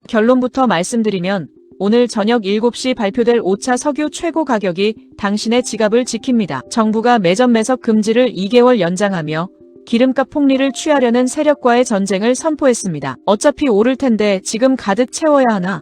결론부터 말씀드리면 오늘 저녁 7시 발표될 5차 석유 최고 가격이 당신의 지갑을 지킵니다. 정부가 매점 매석 금지를 2개월 연장하며 기름값 폭리를 취하려는 세력과의 전쟁을 선포했습니다. 어차피 오를 텐데 지금 가득 채워야 하나?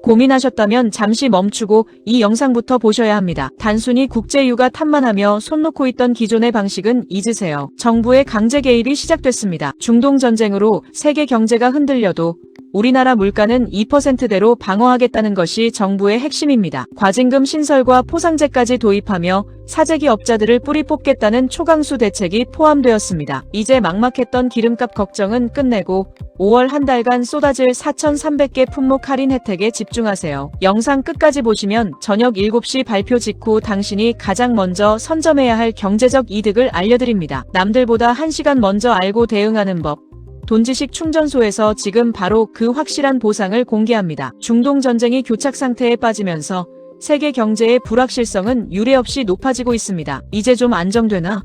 고민하셨다면 잠시 멈추고 이 영상부터 보셔야 합니다. 단순히 국제유가 탓만하며 손 놓고 있던 기존의 방식은 잊으세요. 정부의 강제 개입이 시작됐습니다. 중동 전쟁으로 세계 경제가 흔들려도 우리나라 물가는 2%대로 방어하겠다는 것이 정부의 핵심입니다. 과징금 신설과 포상제까지 도입하며 사재기 업자들을 뿌리 뽑겠다는 초강수 대책이 포함되었습니다. 이제 막막했던 기름값 걱정은 끝내고 5월 한 달간 쏟아질 4,300개 품목 할인 혜택에 집중하세요. 영상 끝까지 보시면 저녁 7시 발표 직후 당신이 가장 먼저 선점해야 할 경제적 이득을 알려드립니다. 남들보다 1시간 먼저 알고 대응하는 법. 돈지식 충전소에서 지금 바로 그 확실한 보상을 공개합니다. 중동 전쟁이 교착 상태에 빠지면서 세계 경제의 불확실성은 유례없이 높아지고 있습니다. 이제 좀 안정되나?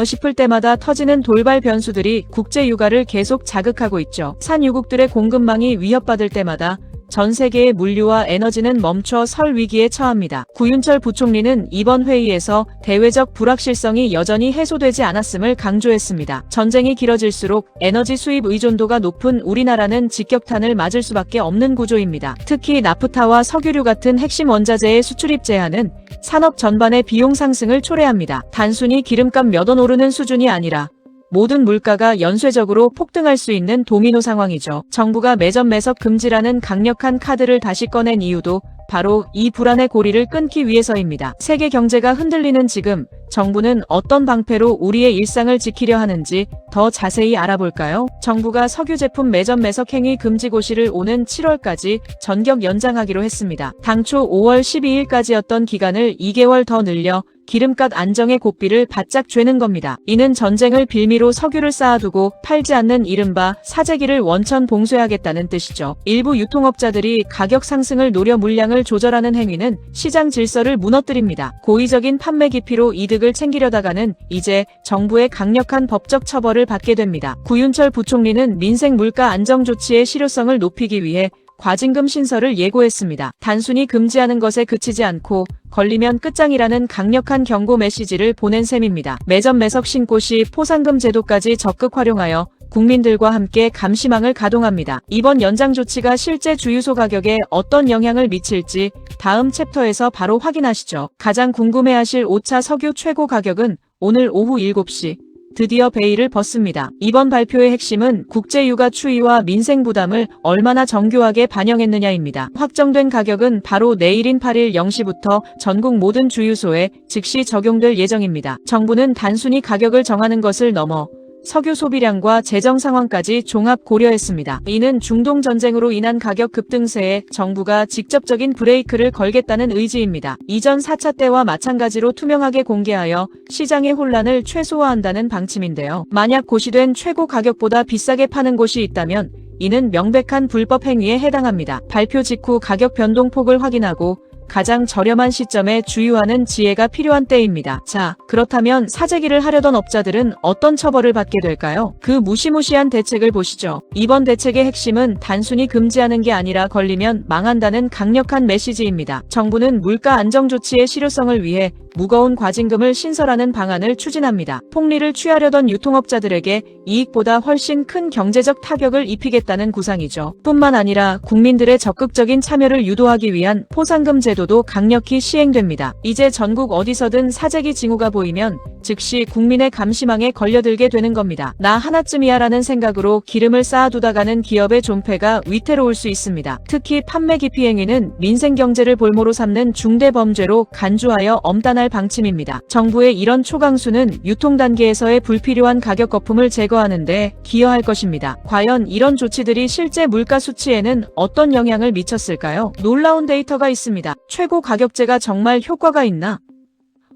싶을 때마다 터지는 돌발 변수들이 국제유가를 계속 자극하고 있죠. 산유국들의 공급망이 위협받을 때마다 전 세계의 물류와 에너지는 멈춰 설 위기에 처합니다. 구윤철 부총리는 이번 회의에서 대외적 불확실성이 여전히 해소되지 않았음을 강조했습니다. 전쟁이 길어질수록 에너지 수입 의존도가 높은 우리나라는 직격탄을 맞을 수밖에 없는 구조입니다. 특히 나프타와 석유류 같은 핵심 원자재의 수출입 제한은 산업 전반의 비용 상승을 초래합니다. 단순히 기름값 몇 원 오르는 수준이 아니라 모든 물가가 연쇄적으로 폭등할 수 있는 도미노 상황이죠. 정부가 매점 매석 금지라는 강력한 카드를 다시 꺼낸 이유도 바로 이 불안의 고리를 끊기 위해서입니다. 세계 경제가 흔들리는 지금 정부는 어떤 방패로 우리의 일상을 지키려 하는지 더 자세히 알아볼까요? 정부가 석유 제품 매점 매석 행위 금지 고시를 오는 7월까지 전격 연장하기로 했습니다. 당초 5월 12일까지였던 기간을 2개월 더 늘려 기름값 안정의 고삐를 바짝 죄는 겁니다. 이는 전쟁을 빌미로 석유를 쌓아두고 팔지 않는 이른바 사재기를 원천 봉쇄하겠다는 뜻이죠. 일부 유통업자들이 가격 상승을 노려 물량을 조절하는 행위는 시장 질서를 무너뜨립니다. 고의적인 판매 기피로 이득을 챙기려다가는 이제 정부의 강력한 법적 처벌을 받게 됩니다. 구윤철 부총리는 민생 물가 안정 조치의 실효성을 높이기 위해 과징금 신설을 예고했습니다. 단순히 금지하는 것에 그치지 않고 걸리면 끝장이라는 강력한 경고 메시지를 보낸 셈입니다. 매점 매석 신고 시 포상금 제도까지 적극 활용하여 국민들과 함께 감시망을 가동합니다. 이번 연장 조치가 실제 주유소 가격에 어떤 영향을 미칠지 다음 챕터에서 바로 확인하시죠. 가장 궁금해하실 5차 석유 최고 가격은 오늘 오후 7시 드디어 베일을 벗습니다. 이번 발표의 핵심은 국제유가 추이와 민생 부담을 얼마나 정교하게 반영했느냐입니다. 확정된 가격은 바로 내일인 8일 0시부터 전국 모든 주유소에 즉시 적용될 예정입니다. 정부는 단순히 가격을 정하는 것을 넘어 석유 소비량과 재정 상황까지 종합 고려했습니다. 이는 중동 전쟁으로 인한 가격 급등세에 정부가 직접적인 브레이크를 걸겠다는 의지입니다. 이전 4차 때와 마찬가지로 투명하게 공개하여 시장의 혼란을 최소화한다는 방침인데요. 만약 고시된 최고 가격보다 비싸게 파는 곳이 있다면 이는 명백한 불법 행위에 해당합니다. 발표 직후 가격 변동폭을 확인하고 가장 저렴한 시점에 주유하는 지혜가 필요한 때입니다. 자, 그렇다면 사재기를 하려던 업자들은 어떤 처벌을 받게 될까요? 그 무시무시한 대책을 보시죠. 이번 대책의 핵심은 단순히 금지하는 게 아니라 걸리면 망한다는 강력한 메시지입니다. 정부는 물가 안정 조치의 실효성을 위해 무거운 과징금을 신설하는 방안을 추진합니다. 폭리를 취하려던 유통업자들에게 이익보다 훨씬 큰 경제적 타격을 입히겠다는 구상이죠. 뿐만 아니라 국민들의 적극적인 참여를 유도하기 위한 포상금 제도도 강력히 시행됩니다. 이제 전국 어디서든 사재기 징후가 보이면 즉시 국민의 감시망에 걸려들게 되는 겁니다. 나 하나쯤이야 라는 생각으로 기름을 쌓아두다가는 기업의 존폐가 위태로울 수 있습니다. 특히 판매 기피 행위는 민생경제를 볼모로 삼는 중대범죄로 간주하여 엄단할 방침입니다. 정부의 이런 초강수는 유통단계에서의 불필요한 가격 거품을 제거하는 데 기여할 것입니다. 과연 이런 조치들이 실제 물가 수치에는 어떤 영향을 미쳤을까요? 놀라운 데이터가 있습니다. 최고 가격제가 정말 효과가 있나?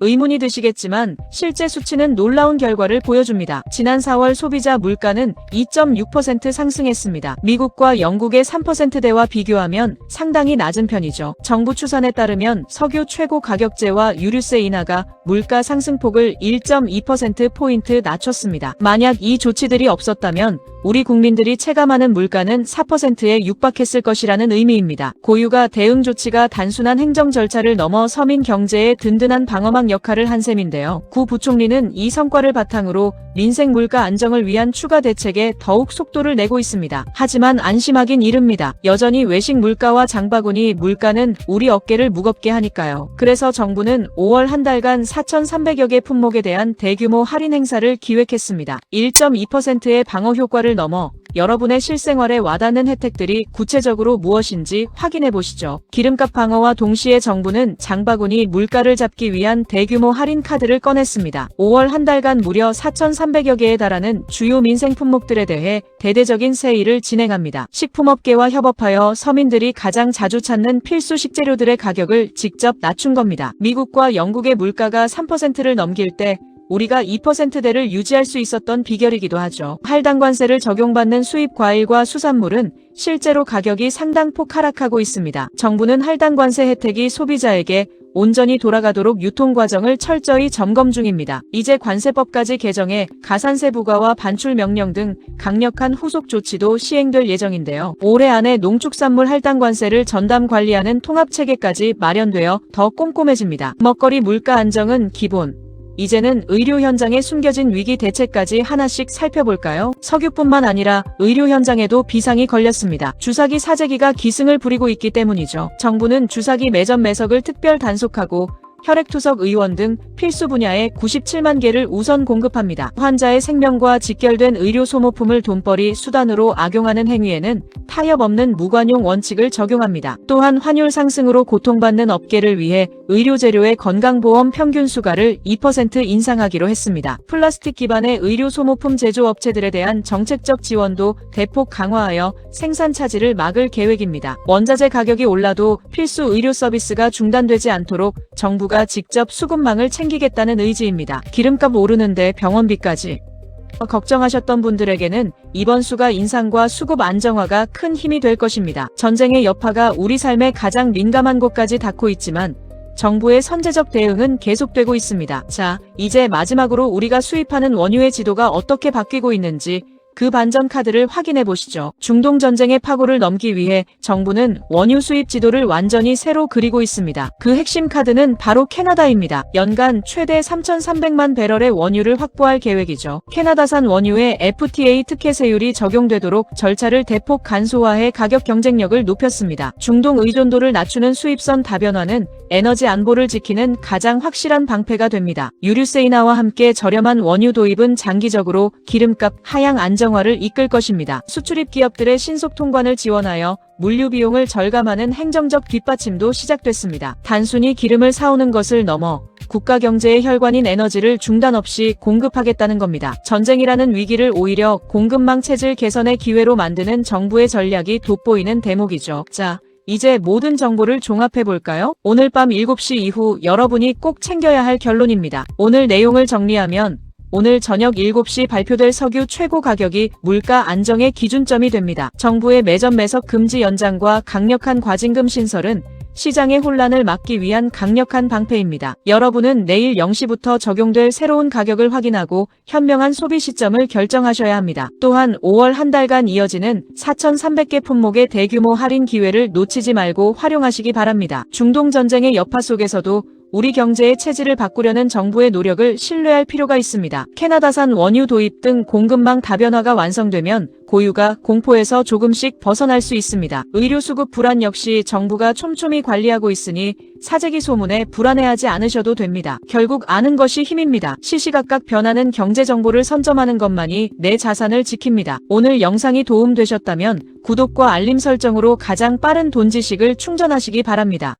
의문이 드시겠지만 실제 수치는 놀라운 결과를 보여줍니다. 지난 4월 소비자 물가는 2.6% 상승했습니다. 미국과 영국의 3%대와 비교하면 상당히 낮은 편이죠. 정부 추산에 따르면 석유 최고 가격제와 유류세 인하가 물가 상승폭을 1.2%포인트 낮췄습니다. 만약 이 조치들이 없었다면 우리 국민들이 체감하는 물가는 4%에 육박했을 것이라는 의미입니다. 고유가 대응 조치가 단순한 행정 절차를 넘어 서민 경제에 든든한 방어막 역할을 한 셈인데요. 구 부총리는 이 성과를 바탕으로 민생 물가 안정을 위한 추가 대책에 더욱 속도를 내고 있습니다. 하지만 안심하긴 이릅니다. 여전히 외식 물가와 장바구니 물가는 우리 어깨를 무겁게 하니까요. 그래서 정부는 5월 한 달간 4,300여 개 품목에 대한 대규모 할인 행사를 기획했습니다. 1.2%의 방어 효과를 넘어 여러분의 실생활에 와닿는 혜택들이 구체적으로 무엇인지 확인해 보시죠. 기름값 방어와 동시에 정부는 장바구니 물가를 잡기 위한 대규모 할인 카드를 꺼냈습니다. 5월 한 달간 무려 4,300여 개에 달하는 주요 민생 품목들에 대해 대대적인 세일을 진행합니다. 식품업계와 협업하여 서민들이 가장 자주 찾는 필수 식재료들의 가격을 직접 낮춘 겁니다. 미국과 영국의 물가가 3%를 넘길 때 우리가 2%대를 유지할 수 있었던 비결이기도 하죠. 할당 관세를 적용받는 수입 과일과 수산물은 실제로 가격이 상당폭 하락하고 있습니다. 정부는 할당 관세 혜택이 소비자에게 온전히 돌아가도록 유통 과정을 철저히 점검 중입니다. 이제 관세법까지 개정해 가산세 부과와 반출 명령 등 강력한 후속 조치도 시행될 예정인데요. 올해 안에 농축산물 할당 관세를 전담 관리하는 통합체계까지 마련되어 더 꼼꼼해집니다. 먹거리 물가 안정은 기본. 이제는 의료 현장에 숨겨진 위기 대책까지 하나씩 살펴볼까요? 석유뿐만 아니라 의료 현장에도 비상이 걸렸습니다. 주사기 사재기가 기승을 부리고 있기 때문이죠. 정부는 주사기 매점 매석을 특별 단속하고 혈액투석 의원 등 필수 분야에 97만 개를 우선 공급합니다. 환자의 생명과 직결된 의료 소모품을 돈벌이 수단으로 악용하는 행위에는 타협 없는 무관용 원칙을 적용합니다. 또한 환율 상승으로 고통받는 업계를 위해 의료재료의 건강보험 평균 수가를 2% 인상하기로 했습니다. 플라스틱 기반의 의료 소모품 제조업체들에 대한 정책적 지원도 대폭 강화하여 생산 차질을 막을 계획입니다. 원자재 가격이 올라도 필수 의료 서비스가 중단되지 않도록 정부가 직접 수급망을 챙기겠다는 의지입니다. 기름값 오르는데 병원비까지. 걱정하셨던 분들에게는 이번 수가 인상과 수급 안정화가 큰 힘이 될 것입니다. 전쟁의 여파가 우리 삶의 가장 민감한 곳까지 닿고 있지만 정부의 선제적 대응은 계속되고 있습니다. 자, 이제 마지막으로 우리가 수입하는 원유의 지도가 어떻게 바뀌고 있는지 그 반전 카드를 확인해 보시죠. 중동 전쟁의 파고를 넘기 위해 정부는 원유 수입 지도를 완전히 새로 그리고 있습니다. 그 핵심 카드는 바로 캐나다입니다. 연간 최대 3,300만 배럴의 원유를 확보할 계획이죠. 캐나다산 원유에 FTA 특혜세율이 적용되도록 절차를 대폭 간소화해 가격 경쟁력을 높였습니다. 중동 의존도를 낮추는 수입선 다변화는 에너지 안보를 지키는 가장 확실한 방패가 됩니다. 유류세 인하와 함께 저렴한 원유 도입은 장기적으로 기름값 하향 안정화를 이끌 것입니다. 수출입 기업들의 신속 통관을 지원하여 물류 비용을 절감하는 행정적 뒷받침도 시작됐습니다. 단순히 기름을 사오는 것을 넘어 국가 경제의 혈관인 에너지를 중단 없이 공급하겠다는 겁니다. 전쟁이라는 위기를 오히려 공급망 체질 개선의 기회로 만드는 정부의 전략이 돋보이는 대목이죠. 자, 이제 모든 정보를 종합해볼까요? 오늘 밤 7시 이후 여러분이 꼭 챙겨야 할 결론입니다. 오늘 내용을 정리하면 오늘 저녁 7시 발표될 석유 최고 가격이 물가 안정의 기준점이 됩니다. 정부의 매점 매석 금지 연장과 강력한 과징금 신설은 시장의 혼란을 막기 위한 강력한 방패입니다. 여러분은 내일 0시부터 적용될 새로운 가격을 확인하고 현명한 소비 시점을 결정하셔야 합니다. 또한 5월 한 달간 이어지는 4,300개 품목의 대규모 할인 기회를 놓치지 말고 활용하시기 바랍니다. 중동 전쟁의 여파 속에서도 우리 경제의 체질을 바꾸려는 정부의 노력을 신뢰할 필요가 있습니다. 캐나다산 원유 도입 등 공급망 다변화가 완성되면 고유가 공포에서 조금씩 벗어날 수 있습니다. 의료 수급 불안 역시 정부가 촘촘히 관리하고 있으니 사재기 소문에 불안해하지 않으셔도 됩니다. 결국 아는 것이 힘입니다. 시시각각 변하는 경제 정보를 선점하는 것만이 내 자산을 지킵니다. 오늘 영상이 도움되셨다면 구독과 알림 설정으로 가장 빠른 돈 지식을 충전하시기 바랍니다.